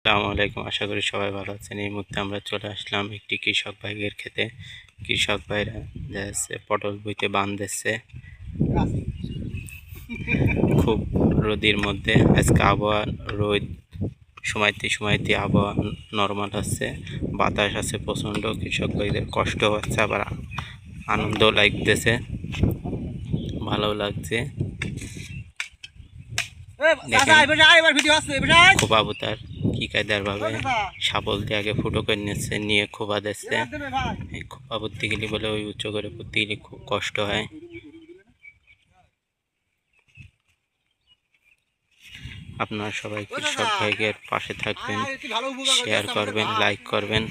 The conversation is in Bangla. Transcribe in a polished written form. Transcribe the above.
আসসালামু আলাইকুম। আশা করি সবাই ভালো আছেন। এই মুহূর্তে আমরা চলে আসলাম একটি কৃষক ভাইয়ের খেতে। কৃষক ভাইরা যাচ্ছে পটল বইতে বান দিচ্ছে খুব রোদের মধ্যে। আজকে আবহাওয়া রোদ, সময়তে আবহাওয়া নর্মাল আছে, বাতাস আছে প্রচণ্ড। কৃষক ভাইদের কষ্ট হচ্ছে, আবার আনন্দ লাগতেছে, ভালো লাগছে। খোপা বুতার কি কায়দার ভাবে শাবল দিয়ে আগে ফুটো করে নিচ্ছে, নিয়ে খোপা দিচ্ছে। এই খোপা পুঁততে গেলে বলে ওই উঁচু করে পুঁততে গেলে খুব কষ্ট হয়। আপনারা সবাই কৃষক ভাইয়ের পাশে থাকবেন, শেয়ার করবেন, লাইক করবেন।